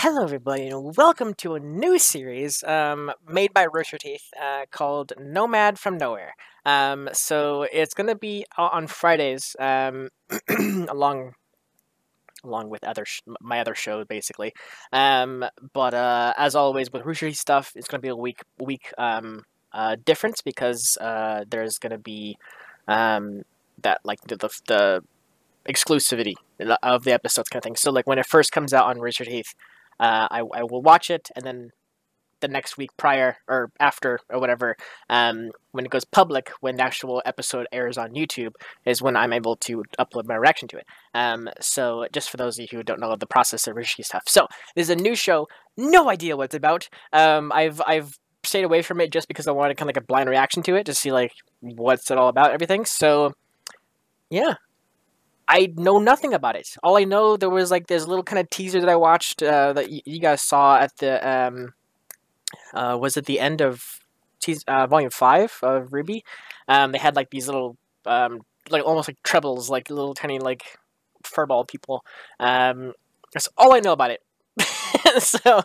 Hello, everybody, and welcome to a new series made by Rooster Teeth called Nomad from Nowhere. So it's going to be on Fridays, along with my other show, basically. But as always with Rooster Teeth stuff, it's going to be a week difference because there's going to be that like the exclusivity of the episodes kind of thing. So like when it first comes out on Rooster Teeth. I will watch it, and then the next week prior or after or whatever, when it goes public, when the actual episode airs on YouTube, is when I'm able to upload my reaction to it. So just for those of you who don't know the process of Rishi stuff, so this is a new show, no idea what it's about. I've stayed away from it just because I wanted kind of like a blind reaction to it to see like what's it all about, everything. So yeah. I know nothing about it. All I know, there was like this little kind of teaser that I watched that you guys saw at the was it the end of volume 5 of Ruby? They had like these little like almost like trebles, like little tiny like furball people. That's all I know about it. So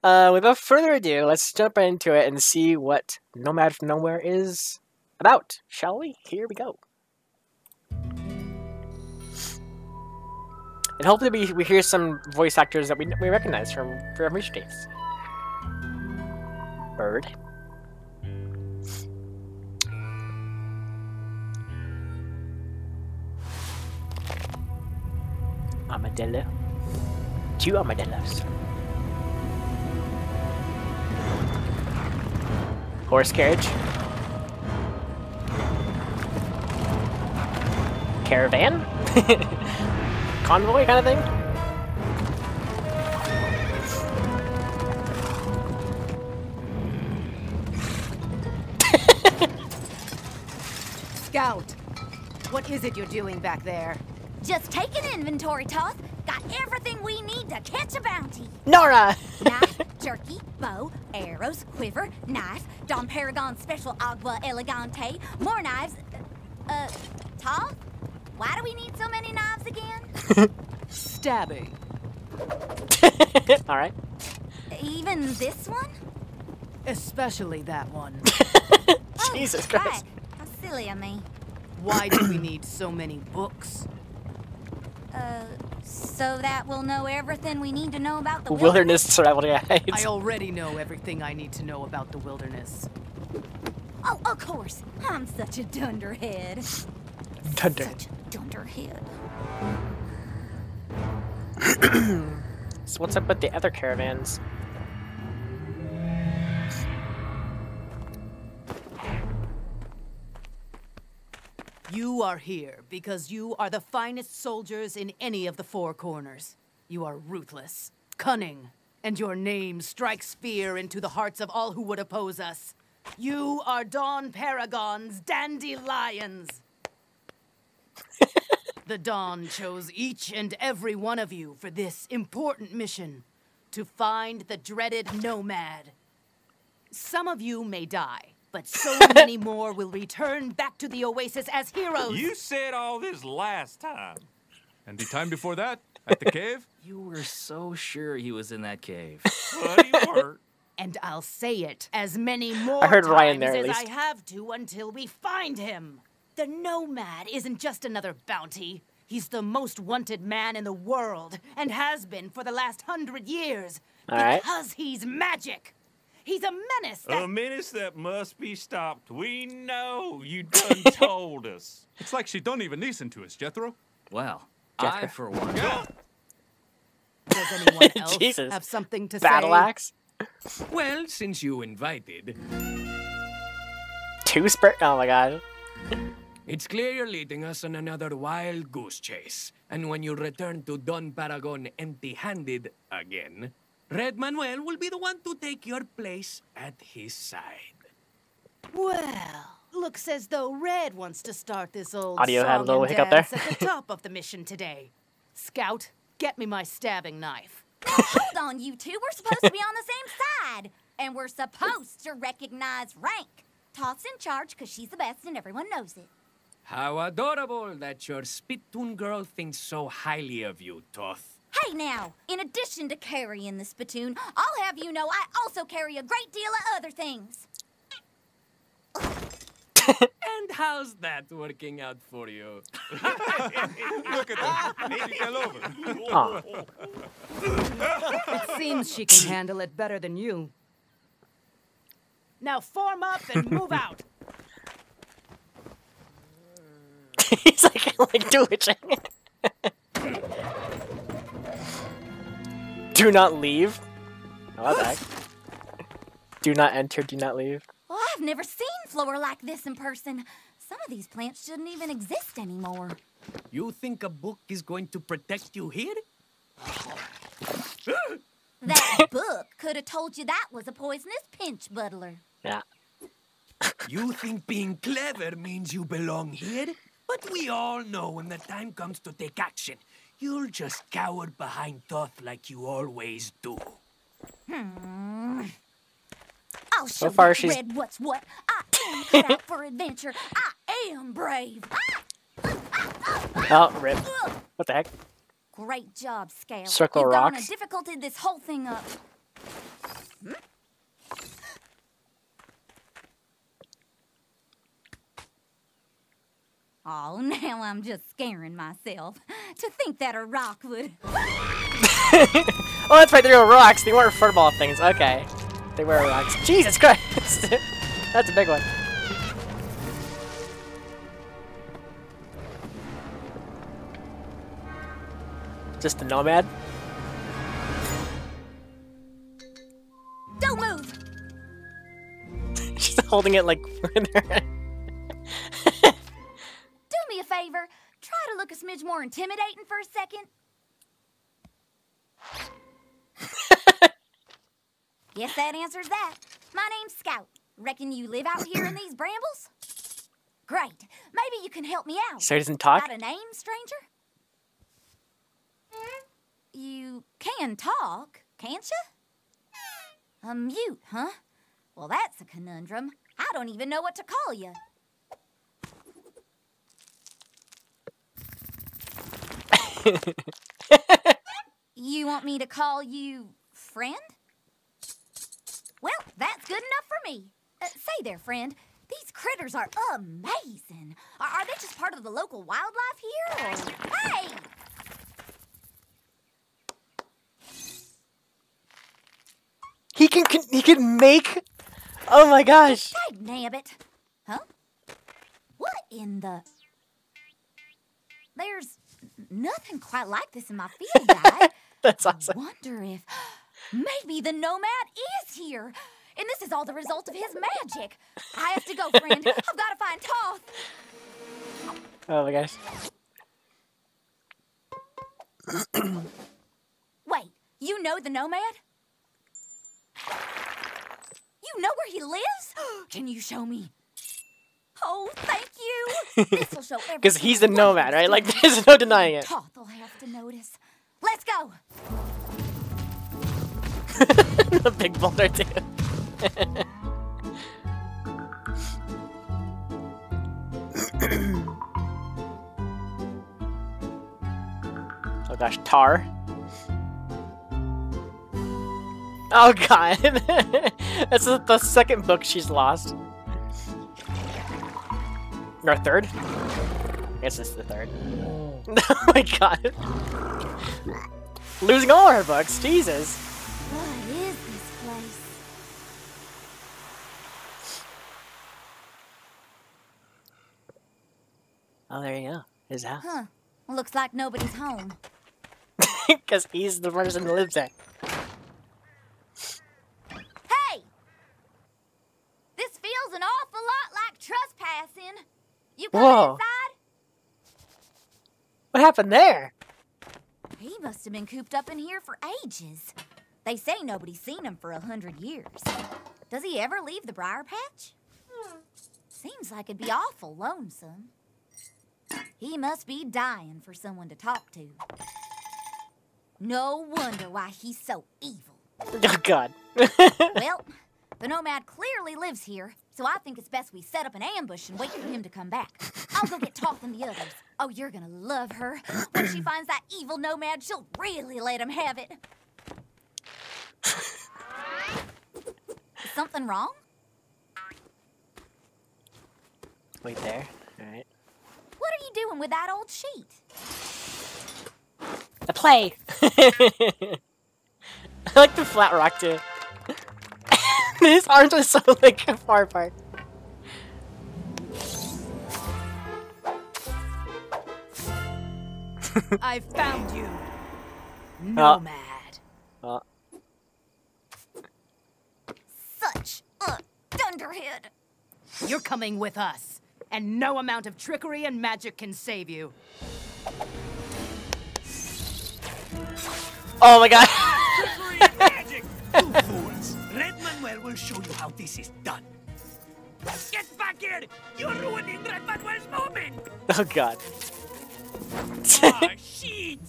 without further ado, let's jump right into it and see what Nomad from Nowhere is about, shall we? Here we go. And hopefully we hear some voice actors that we recognize from Rooster Teeth. Bird. Armadillo. 2 armadillos. Horse carriage. Caravan. Convoy kind of thing? Scout, what is it you're doing back there? Just taking inventory, Toth. Got everything we need to catch a bounty. Nora! Knife, jerky, bow, arrows, quiver, knife, Dom Paragon's special agua elegante, more knives. Toth? Why do we need so many knives again? Stabbing. Alright. Even this one? Especially that one. Jesus Oh, Christ. right. How silly of me. Why do we need so many books? So that we'll know everything we need to know about the Wilderness survival guides. I already know everything I need to know about the wilderness. Oh, of course. I'm such a dunderhead. Thunder. Such a dunderhead. So what's up with the other caravans? You are here because you are the finest soldiers in any of the 4 corners. You are ruthless, cunning, and your name strikes fear into the hearts of all who would oppose us. You are Dawn Paragon's dandelions. The Dawn chose each and every one of you for this important mission, to find the dreaded Nomad. Some of you may die, but so many more will return back to the Oasis as heroes. You said all this last time. And the time before that, at the cave? You were so sure he was in that cave. But he weren't. And I'll say it as many more I heard times Ryan there, at as least. I have to until we find him. The Nomad isn't just another bounty. He's the most wanted man in the world, and has been for the last 100 years. All right. Because he's magic. He's a menace that... A menace that must be stopped. We know. You done told us. It's like she don't even listen to us, Jethro. Well, Jethro. I, for one, Does anyone else Jesus. have something to Battle say? axe? Well, since you invited, 2 spur. Oh my god. it's clear you're leading us on another wild goose chase. And when you return to Don Paragon empty-handed again, Red Manuel will be the one to take your place at his side. Well, looks as though Red wants to start this old Audio song had a little and hiccup dance there. at the top of the mission today. Scout, get me my stabbing knife. Hold on, you two. We're supposed to be on the same side. And we're supposed to recognize rank. Toth's in charge because she's the best and everyone knows it. How adorable that your spittoon girl thinks so highly of you, Toth. Hey now, in addition to carrying the spittoon, I'll have you know I also carry a great deal of other things. And how's that working out for you? Look at that. She fell over. Aw. It seems she can handle it better than you. Now form up and move out. He's like twitching. Do not leave. Oh, what the heck? Do not enter, do not leave. Well, I've never seen flora like this in person. Some of these plants shouldn't even exist anymore. You think a book is going to protect you here? That book could have told you that was a poisonous pinch buttler. Yeah. You think being clever means you belong here? But we all know when the time comes to take action, you'll just cower behind Thoth like you always do. I'll show far that she's- Red what's what. I am cut out for adventure. I am brave. Oh, rip. What the heck? Great job, Scale. Circle You've gone rocks. and difficulted this whole thing up. Oh, now I'm just scaring myself. To think that a rock would... Oh, that's right, they were rocks. They weren't football things. Okay. They were rocks. Jesus Christ. That's a big one. Just the Nomad? Don't move! She's holding it like with her hand. Do me a favor. Try to look a smidge more intimidating for a second. Guess that answers that. My name's Scout. Reckon you live out here in these brambles? Great. Maybe you can help me out. So he doesn't talk? Got a name, stranger? You can talk, can't you? A mute, huh? Well, that's a conundrum. I don't even know what to call you. You want me to call you friend? Well, that's good enough for me. Say there, friend. These critters are amazing. Are they just part of the local wildlife here? Or... Hey! He can make. Oh my gosh. Dag nabbit. Huh? What in the... There's nothing quite like this in my field guide. That's awesome. Wonder if maybe the Nomad is here. And this is all the result of his magic. I have to go, friend. I've got to find Toth. Oh my gosh. Wait, you know the Nomad? You know where he lives? Can you show me? Oh, thank you. This'll show everything. Because he's the I Nomad, right? Like, understand. there's no denying it. Toth will have to notice. Let's go. The big boulder, too. Oh gosh, Tar. Oh god. That's the second book she's lost. Or third? I guess it's the third. Oh my god. Losing all her books, Jesus. What is this place? Oh, there you go. His house. Huh. Looks like nobody's home. Because he's the person that lives there. Hey! This feels an awful lot like trespassing. You coming Whoa. inside? What happened there? He must have been cooped up in here for ages. They say nobody's seen him for 100 years. Does he ever leave the briar patch? Seems like it'd be awful lonesome. He must be dying for someone to talk to. No wonder why he's so evil. Oh god. Well, the Nomad clearly lives here, So I think it's best we set up an ambush and wait for him to come back. I'll go get Toth and the others. Oh, you're gonna love her. When she finds that evil nomad, she'll really let him have it. Is something wrong? Wait there. Alright. What are you doing with that old sheet? The play! I like the flat rock too. His arms are so like far apart. I found you, Nomad. Such a dunderhead. You're coming with us, and no amount of trickery and magic can save you. Oh my god! Magic! You fools! Red Manuel will show you how this is done. Get back here! You're ruining Red Manuel's moment! Oh god. Ah, shit!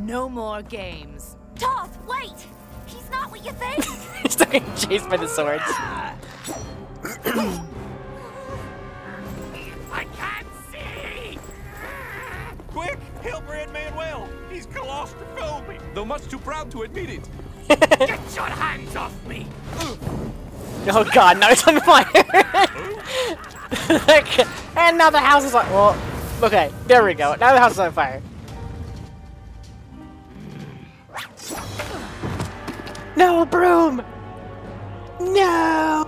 No more games. Toth, wait! He's not what you think. He's still getting chased by the swords. I can't see! Quick, help Red Manuel. He's claustrophobic, though much too proud to admit it. Get your hands off me! Oh god, now it's on fire! And now the house is on. Well, okay, there we go. Now the house is on fire. No, broom! No!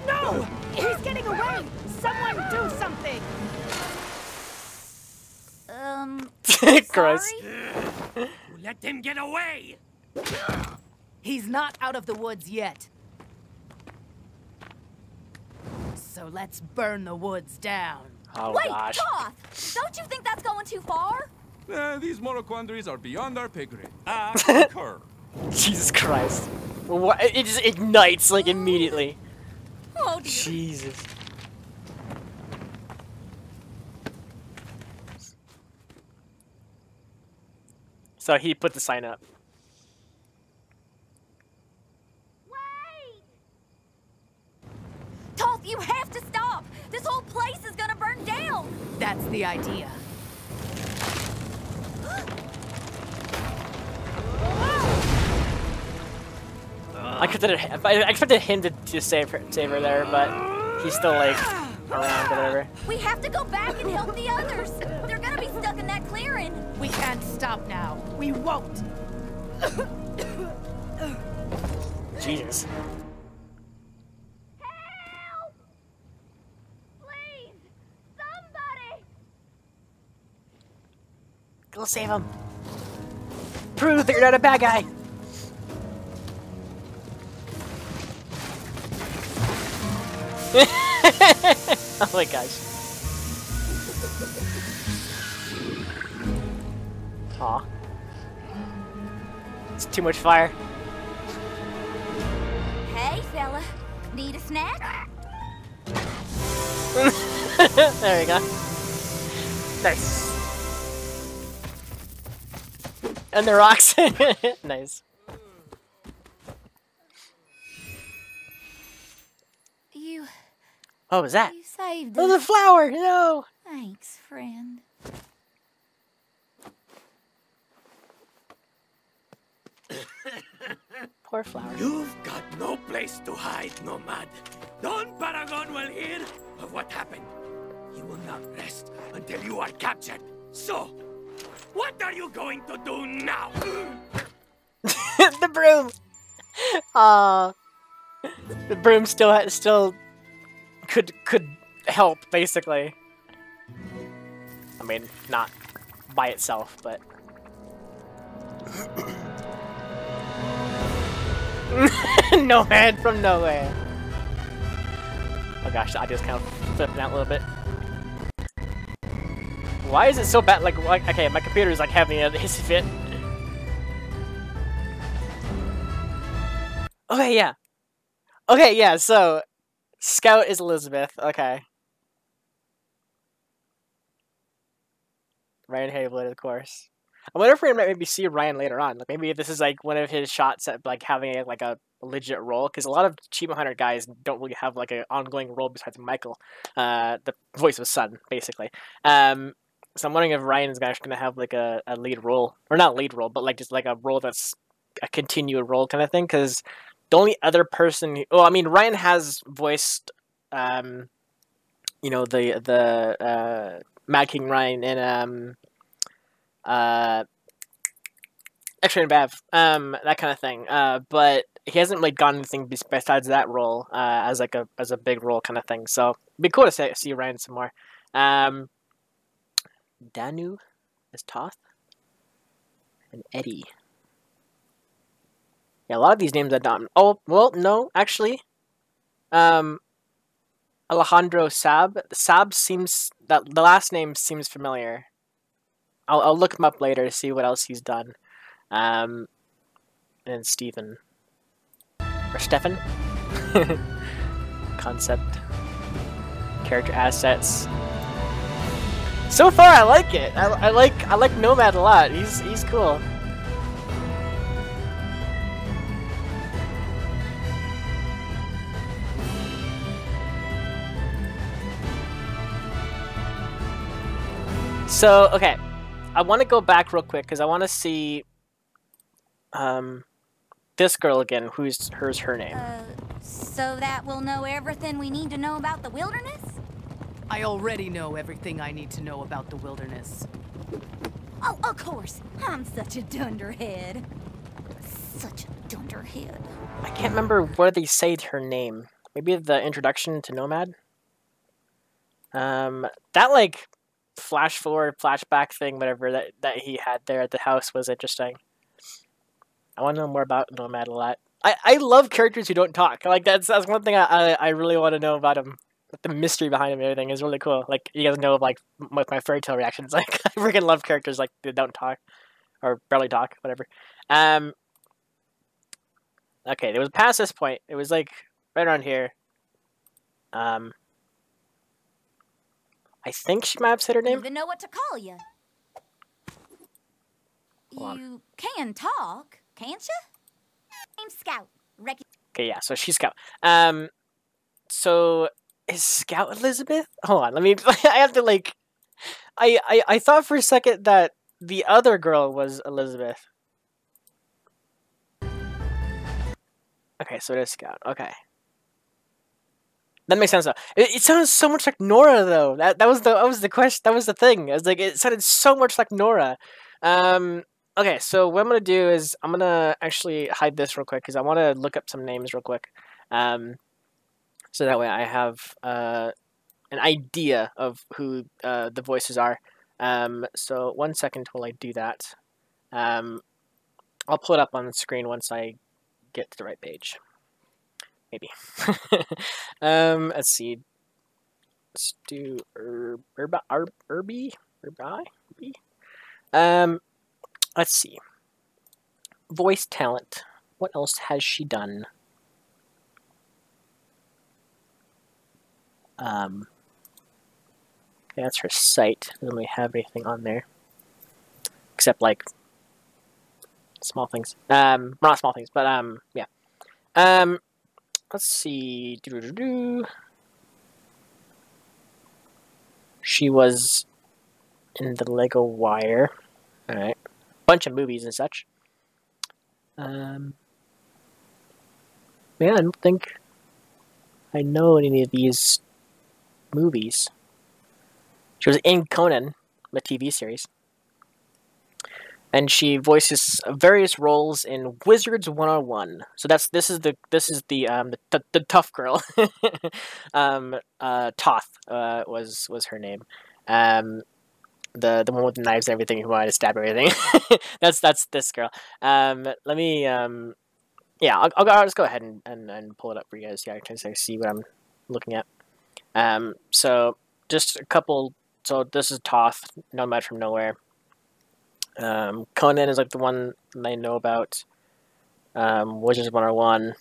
No! He's getting away! Someone do something! Gross. Sorry? Let him get away! He's not out of the woods yet. So let's burn the woods down. Oh Wait, gosh. Toth! Don't you think that's going too far? These moral quandaries are beyond our pay grade. I concur. Jesus Christ. What? It just ignites like immediately. Oh dear. Jesus. So he put the sign up. Wait! Toth, you have to stop! This whole place is gonna burn down! That's the idea. I expected him to save her there, but he's still like around or whatever. We have to go back and help the others! They're gonna be stuck in that clearing! We can't stop now. We won't. Jesus. Help! Please! Somebody! Go save him. Prove that you're not a bad guy. Oh my gosh. Aw. It's too much fire. Hey, fella. Need a snack? There you go. Nice. And the rocks. Nice. What was that? You saved Oh, the us. flower! No! Thanks, friend. Poor flower. You've got no place to hide, Nomad. Don Paragon will hear of what happened. He will not rest until you are captured. So, what are you going to do now? The broom! The broom still could help, basically. I mean, not by itself, but... Nomad from nowhere. Oh gosh, the audio's kind of flipping out a little bit. Why is it so bad? Like, okay, my computer is like having a hissy fit. Okay, yeah. Okay, yeah, so... Scout is Elizabeth, okay. Ryan Haywood, of course. I wonder if we might maybe see Ryan later on. Like maybe this is like one of his shots at like having like a legit role, because a lot of Achievement Hunter guys don't really have like an ongoing role besides Michael, the voice of Sun, basically. So I'm wondering if Ryan is actually going to have like a lead role, or not lead role, but like just like a role that's a continued role kind of thing. Because the only other person, I mean, Ryan has voiced, the Mad King Ryan in X-Ray and Bav, that kind of thing. But he hasn't like gotten anything besides that role as a big role kind of thing. So it'd be cool to see Ryan some more. Danu as Toth and Eddie. Yeah, a lot of these names are not. Oh well, no, actually, Alejandro Sab. Sab seems that the last name seems familiar. I'll look him up later to see what else he's done. And Stephen. Or Stefan? Concept. Character assets. So far I like it. I like Nomad a lot. He's cool. So, okay. I want to go back real quick because I want to see this girl again. Who's her name? So that we'll know everything we need to know about the wilderness? I already know everything I need to know about the wilderness. Oh, of course. I'm such a dunderhead. Such a dunderhead. I can't remember where they say her name. Maybe the introduction to Nomad? That, like, flash forward, flashback thing, whatever, that he had there at the house was interesting. I want to know more about Nomad a lot. I love characters who don't talk. Like, that's one thing I really want to know about him. Like, the mystery behind him and everything is really cool. Like, you guys know, like, with my fairy tale reactions, like, I freaking love characters, like, that don't talk. Or barely talk, whatever. Okay, it was past this point. It was, like, right around here. I think she might have said her You name. even know what to call you. You can talk, can't you? I'm Scout. Okay, yeah, so she's Scout. So is Scout Elizabeth? Hold on, let me. I have to like. I thought for a second that the other girl was Elizabeth. Okay, so it is Scout. Okay, that makes sense though. It sounds so much like Nora though. That was the question. That was the thing. I was like, it sounded so much like Nora. Okay, so what I'm gonna do is I'm gonna actually hide this real quick because I want to look up some names real quick. So that way I have an idea of who the voices are. So 1 second while I do that. I'll pull it up on the screen once I get to the right page. Maybe. Let's see. Let's do Irby. Let's see. Voice talent. What else has she done? Okay, that's her site. Doesn't really have anything on there. Except, like, small things. Not small things, but, yeah. Let's see. She was in the Lego Wire. Alright. Bunch of movies and such. Yeah, I don't think I know any of these movies. She was in Conan, the TV series. And she voices various roles in Wizards 101. So this is the tough girl. Toth was her name. The one with the knives and everything who wanted to stab everything. that's this girl. Let me yeah, I'll just go ahead and pull it up for you guys. Yeah, I can see what I'm looking at. So just a couple. So this is Toth, Nomad from Nowhere. Conan is like the one I know about. Wizards 101.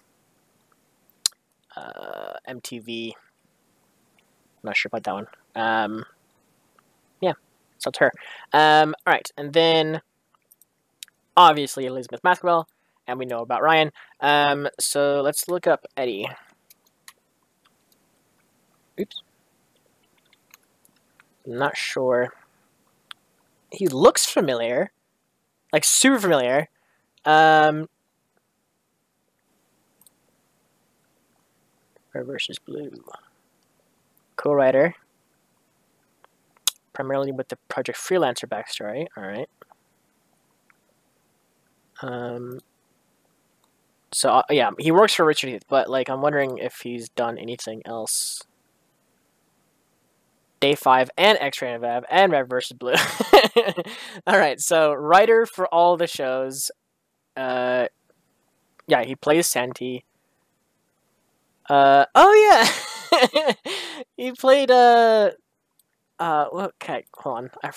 MTV. I'm not sure about that one. Yeah. So it's her. All right, and then obviously Elizabeth Maxwell, and we know about Ryan. So let's look up Eddie. Oops. I'm not sure. He looks familiar, like super familiar. Red versus Blue. Co-writer. Primarily with the Project Freelancer backstory. Alright. So, yeah, he works for Rooster Teeth, but, like, I'm wondering if he's done anything else. Day 5 and X-Ray and Vab and Red vs. Blue. Alright, so writer for all the shows. Yeah, he plays Santee. Oh yeah! He played, okay, hold on. I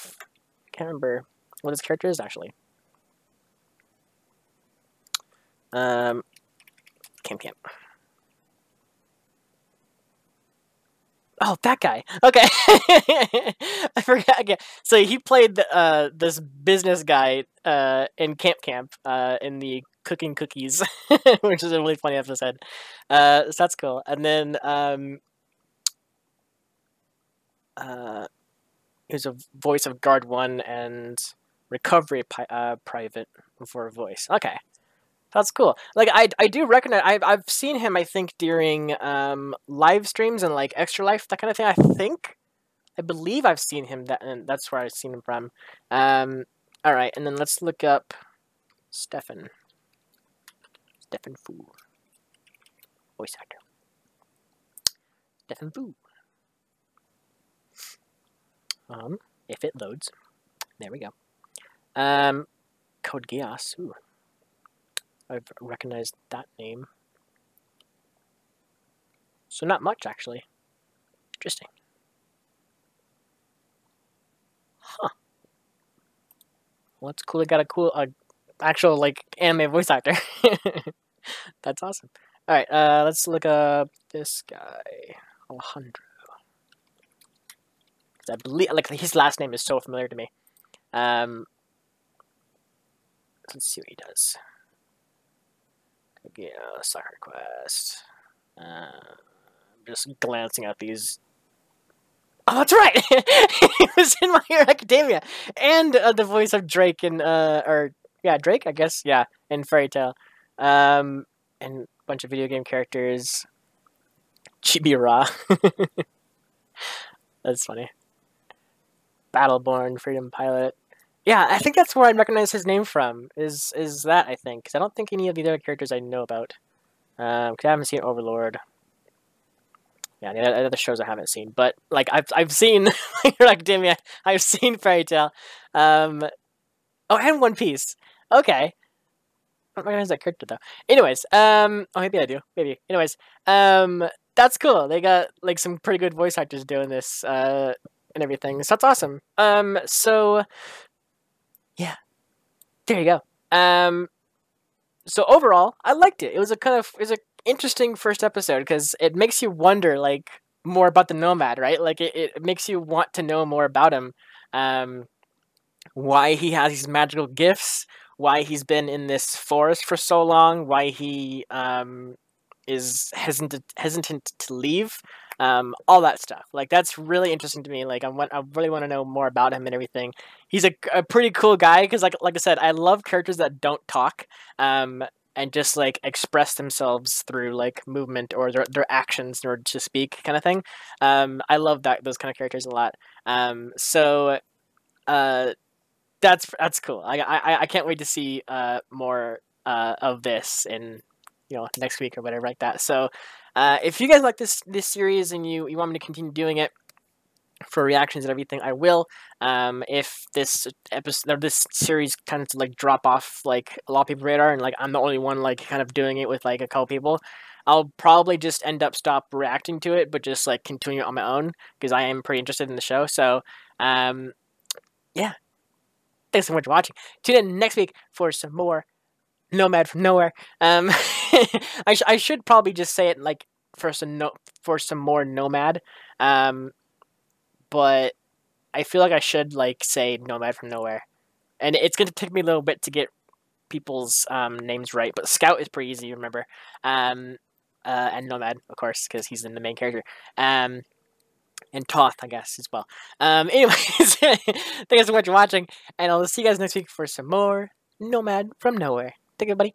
can't remember what his character is, actually. Camp. Oh, that guy. Okay. I forgot again. So he played this business guy in Camp in the Cooking Cookies, which is a really funny episode. So that's cool. And then he was a voice of Guard 1 and Recovery Private for a voice. Okay. That's cool. Like I do recognize. I've seen him. I think during live streams and like Extra Life, that kind of thing. I believe I've seen him. And that's where I've seen him from. All right, and then let's look up Stefan Fu, voice actor. Stefan Fu. If it loads, there we go. Code Geass. Ooh. I've recognized that name. So not much, actually. Interesting. Huh. Well, it's cool. I got a cool, actual, like, anime voice actor. That's awesome. Alright, let's look up this guy. Alejandro. I believe, like, his last name is so familiar to me. Let's see what he does. Yeah, Soccer Quest. Just glancing at these. Oh, that's right! He was in My Hero Academia! And the voice of Drake in, Drake, I guess? Yeah, in Fairy Tail. And a bunch of video game characters. Chibi-Ra. That's funny. Battleborn, Freedom Pilot. Yeah, I think that's where I recognize his name from, is that, I think. Because I don't think any of the other characters I know about. Because I haven't seen Overlord. Yeah, the other shows I haven't seen. But, like, I've seen My Hero Academia. I've seen Fairy Tail. Oh, and One Piece. Okay. I don't recognize that character, though. Anyways, oh, maybe I do. Maybe. Anyways, that's cool. They got, like, some pretty good voice actors doing this, and everything. So that's awesome. So... yeah, there you go. So overall, I liked it. It was an interesting first episode because it makes you wonder, like, more about the Nomad, right? Like, it makes you want to know more about him. Why he has these magical gifts, why he's been in this forest for so long, why he is hesitant to leave. All that stuff. Like, that's really interesting to me. Like, I really want to know more about him and everything. He's a pretty cool guy because, like I said, I love characters that don't talk, and just, like, express themselves through, like, movement or their actions in order to speak, kind of thing. I love those kind of characters a lot. So that's cool. I can't wait to see more of this in next week or whatever like that. So. If you guys like this series and you want me to continue doing it for reactions and everything, I will. If this episode or this series kind of like drop off like a lot of people's radar and like I'm the only one like kind of doing it with like a couple people, I'll probably just stop reacting to it, but just like continue it on my own because I am pretty interested in the show. So, yeah. Thanks so much for watching. Tune in next week for some more Nomad from Nowhere. I should probably just say it like for some more Nomad. But I feel like I should like say Nomad from Nowhere, and it's gonna take me a little bit to get people's names right. But Scout is pretty easy to remember, and Nomad, of course, because he's in the main character. And Toth, I guess, as well. Anyways, thank you so much for watching, and I'll see you guys next week for some more Nomad from Nowhere. Take care, buddy.